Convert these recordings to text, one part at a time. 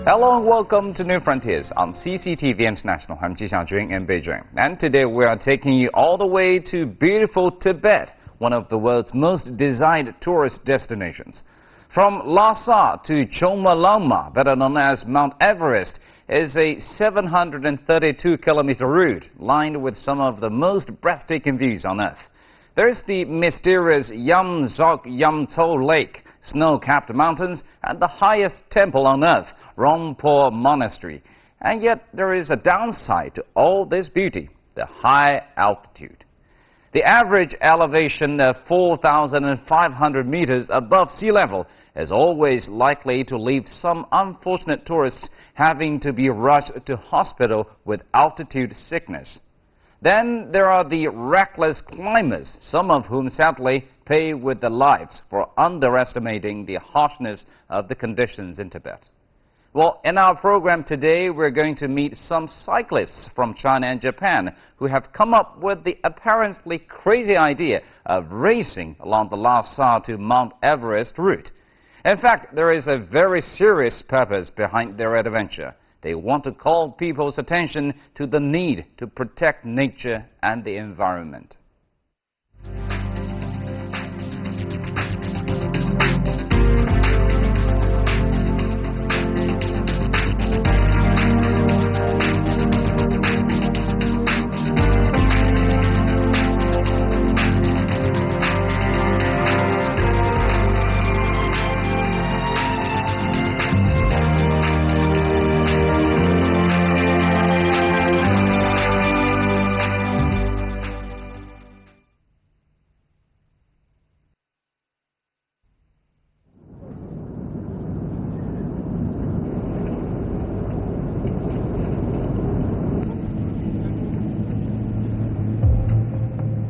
Hello and welcome to New Frontiers on CCTV International. I'm Ji Xiaojun in Beijing. And today we are taking you all the way to beautiful Tibet, one of the world's most desired tourist destinations. From Lhasa to Chomolungma, better known as Mount Everest, is a 732-kilometer route lined with some of the most breathtaking views on Earth. There's the mysterious Yamzok Yamto Lake, snow-capped mountains, and the highest temple on Earth, Rongpo Monastery. And yet there is a downside to all this beauty: the high altitude. The average elevation of 4,500 meters above sea level is always likely to leave some unfortunate tourists having to be rushed to hospital with altitude sickness. Then there are the reckless climbers, some of whom sadly pay with their lives for underestimating the harshness of the conditions in Tibet. Well, in our program today, we're going to meet some cyclists from China and Japan who have come up with the apparently crazy idea of racing along the Lhasa to Mount Everest route. In fact, there is a very serious purpose behind their adventure. They want to call people's attention to the need to protect nature and the environment.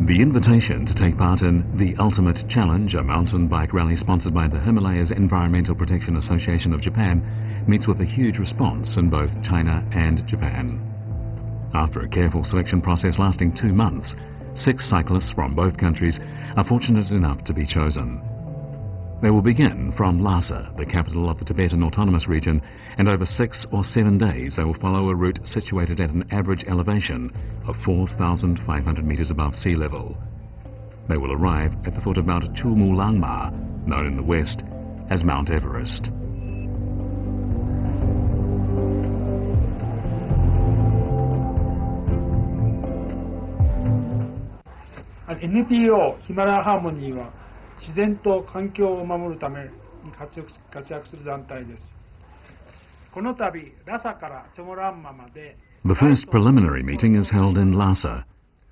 The invitation to take part in the Ultimate Challenge, a mountain bike rally sponsored by the Himalayas Environmental Protection Association of Japan, meets with a huge response in both China and Japan. After a careful selection process lasting 2 months, 6 cyclists from both countries are fortunate enough to be chosen. They will begin from Lhasa, the capital of the Tibetan Autonomous Region, and over 6 or 7 days they will follow a route situated at an average elevation of 4,500 meters above sea level. They will arrive at the foot of Mount Chomolungma, known in the West as Mount Everest. NPO ヒマラヤハーモニーは自然と環境を守るために活躍する団体です。この度、ラサからチョモランマまで The first preliminary meeting is held in Lhasa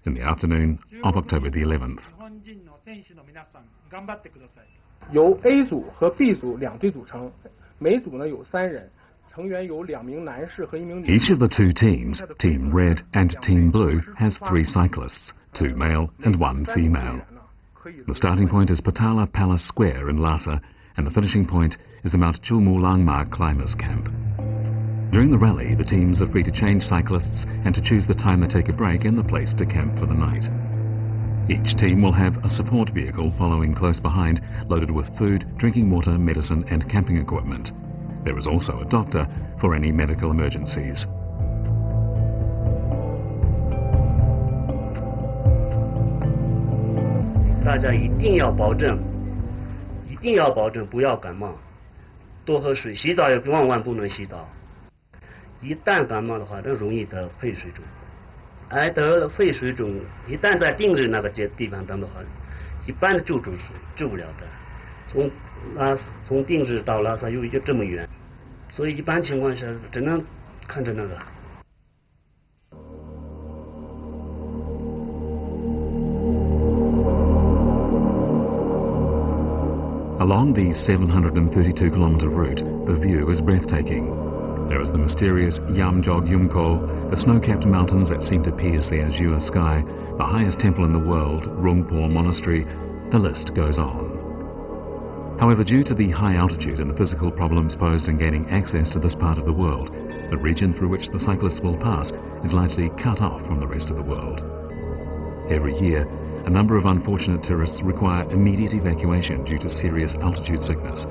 in the afternoon of October the 11th. 日本人の選手の皆さん、頑張ってください。由 A 组和 B 组2队组成，每组呢有3人，成员有2名男士和1名女士。 Each of the 2 teams, Team Red and Team Blue, has 3 cyclists, 2 male and 1 female. The starting point is Patala Palace Square in Lhasa, and the finishing point is the Mount Chomolungma Climbers Camp. During the rally, the teams are free to change cyclists and to choose the time they take a break and the place to camp for the night. Each team will have a support vehicle following close behind, loaded with food, drinking water, medicine and camping equipment. There is also a doctor for any medical emergencies. 大家一定要保证不要感冒，多喝水，洗澡也万万不能洗澡。一旦感冒的话，那容易得肺水肿。得了肺水肿，一旦在定日那个地方等的话，一般的救助是救不了的。从定日到拉萨又这么远，所以一般情况下只能看着那个。 Along the 732-kilometer route, the view is breathtaking. There is the mysterious Yamjog Yumko, the snow-capped mountains that seem to pierce the azure sky, the highest temple in the world, Rongpo Monastery. The list goes on. However, due to the high altitude and the physical problems posed in gaining access to this part of the world, the region through which the cyclists will pass is largely cut off from the rest of the world. Every year, a number of unfortunate tourists require immediate evacuation due to serious altitude sickness.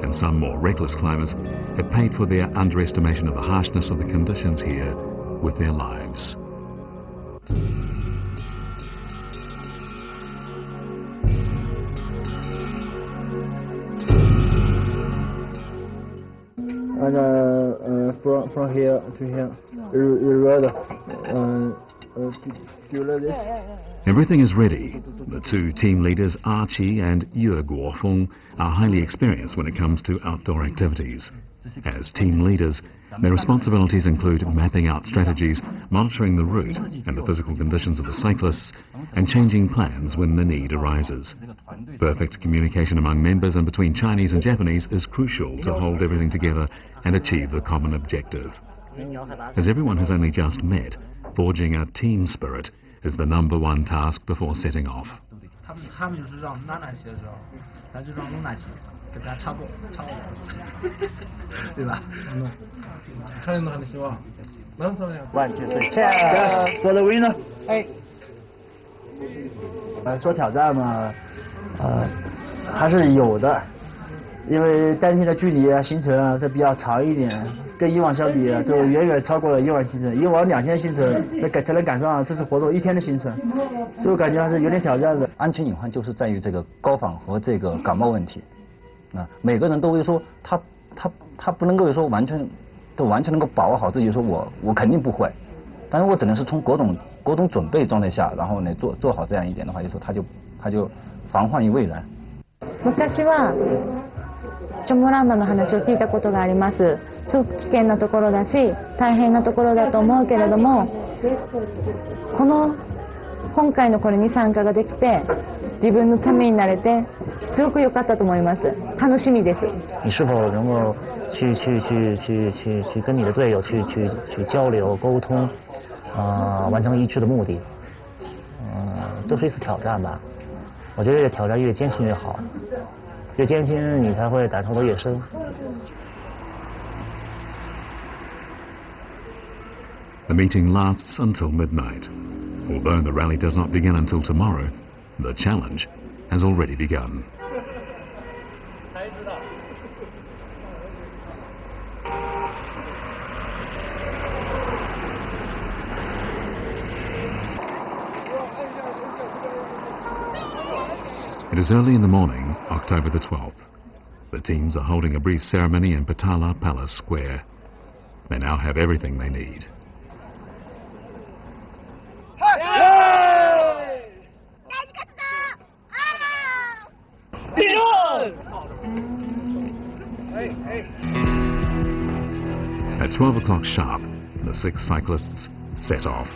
and some more reckless climbers have paid for their underestimation of the harshness of the conditions here with their lives. And from here to here, you rather do you like this? Everything is ready. The two team leaders, Archie and Yue Guofeng, are highly experienced when it comes to outdoor activities. As team leaders, their responsibilities include mapping out strategies, monitoring the route and the physical conditions of the cyclists, and changing plans when the need arises. Perfect communication among members and between Chinese and Japanese is crucial to hold everything together and achieve the common objective. As everyone has only just met, forging a team spirit is the #1 task before setting off. 他们就是让娜娜骑的时候，咱就让露娜骑，给大家插过对吧？看见了，希望。能怎么样？1, 2, 3, cheers for the winner！ 说挑战嘛，还是有的，因为单天的距离啊、行程啊都比较长一点，跟以往相比都远远超过了以往行程。以往2天行程才能赶上这次活动1天的行程，所以我感觉还是有点挑战的。安全隐患就是在于这个高反和这个感冒问题。每个人都会说他不能够说完全能够把握好自己，说我肯定不会，但是我只能是从各种准备状态下，然后呢做好这样一点的话，就说他就防患于未然。昔はチョモランマの話を聞いたことがあります。すごく危険なところだし大変なところだと思うけれども、今回のこれに参加ができて自分のためになれてすごく良かったと思います。楽しみです。你是否能够去跟你的队友去交流沟通，完成一致的目的，都是一次挑战吧。我觉得这个挑战越艰辛越好，越艰辛你才会感受得越深。The meeting lasts until midnight. Although the rally does not begin until tomorrow, the challenge has already begun. It is early in the morning, October the 12th. The teams are holding a brief ceremony in Patala Palace Square. They now have everything they need. At 12 o'clock sharp, the 6 cyclists set off.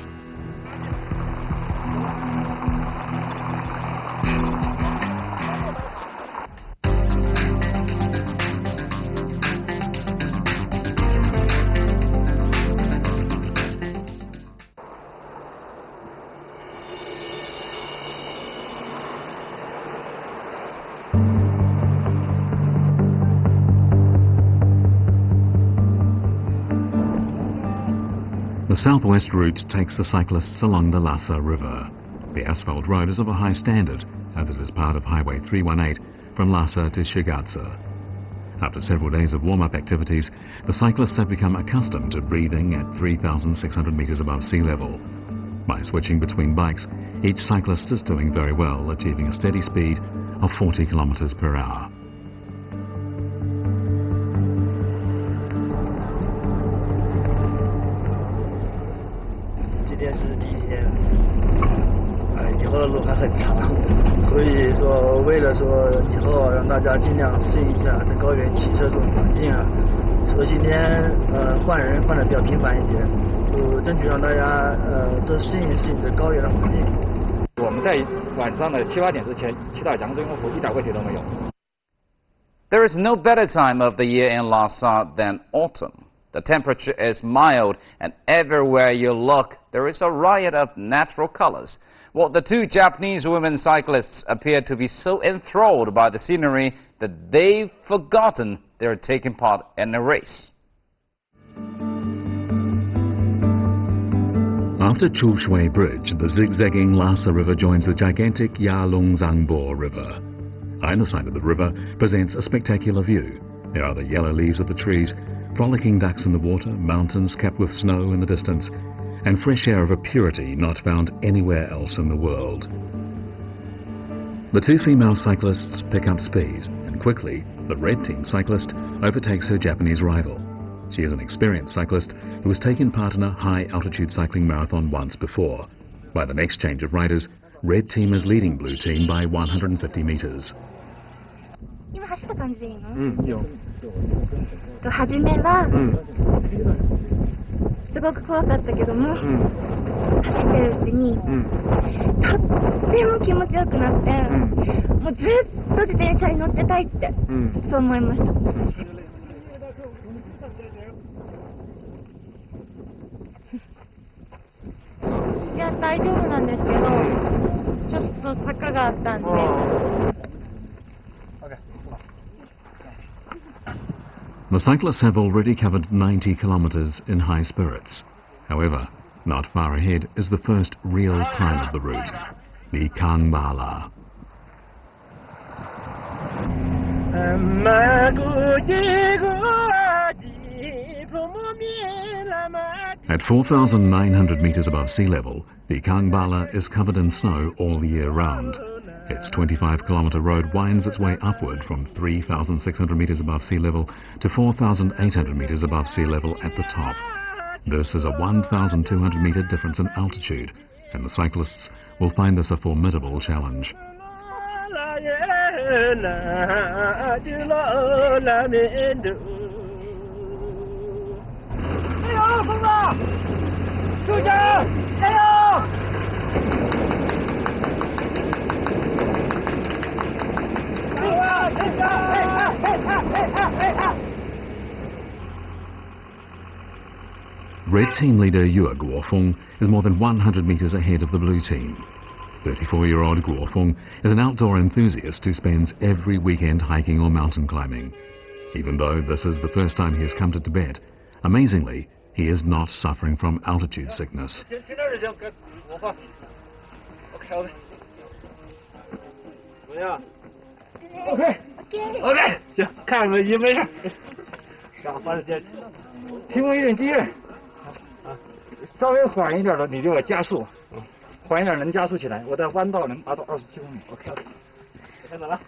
The southwest route takes the cyclists along the Lhasa River. The asphalt road is of a high standard, as it is part of Highway 318 from Lhasa to Shigatse. After several days of warm-up activities, the cyclists have become accustomed to breathing at 3,600 meters above sea level. By switching between bikes, each cyclist is doing very well, achieving a steady speed of 40 kilometers per hour. 今天是第1天，以后的路还很长，所以说为了说以后让大家尽量适应一下在高原骑车这种环境啊，所以今天换人换的比较频繁一点，就争取让大家都适应这高原的环境。我们在晚上的7、8点之前骑到江中湖，一点问题都没有。There is no better time of the year in Lhasa than autumn. The temperature is mild, and everywhere you look, there is a riot of natural colors. Well, the 2 Japanese women cyclists appear to be so enthralled by the scenery that they've forgotten they're taking part in a race. After Chulshui Bridge, the zigzagging Lhasa River joins the gigantic Yalongzangbo River. Either side of the river presents a spectacular view. There are the yellow leaves of the trees, frolicking ducks in the water, mountains capped with snow in the distance, and fresh air of a purity not found anywhere else in the world. The two female cyclists pick up speed, and quickly, the red team cyclist overtakes her Japanese rival. She is an experienced cyclist who has taken part in a high-altitude cycling marathon once before. By the next change of riders, red team is leading blue team by 150 meters. 今走った感じでいいの？いいよ。初めは、すごく怖かったけども、走ってるうちに、とっても気持ちよくなって、もうずっと自転車に乗ってたいって、そう思いました。いや、大丈夫なんですけど、ちょっと坂があったんで。The cyclists have already covered 90 kilometers in high spirits. However, not far ahead is the first real climb of the route, the Kangbala. At 4,900 meters above sea level, the Kangbala is covered in snow all year round. Its 25-kilometer road winds its way upward from 3,600 meters above sea level to 4,800 meters above sea level at the top. This is a 1,200-meter difference in altitude, and the cyclists will find this a formidable challenge. Red team leader Yue Guofeng is more than 100 meters ahead of the blue team. 34-year-old Guofeng is an outdoor enthusiast who spends every weekend hiking or mountain climbing. Even though this is the first time he has come to Tibet, amazingly, he is not suffering from altitude sickness. OK， 行，看个也没事。反正提供一定经验，稍微缓一点的你就要加速，缓一点能加速起来。我在弯道能达到27公里。OK， 开始了。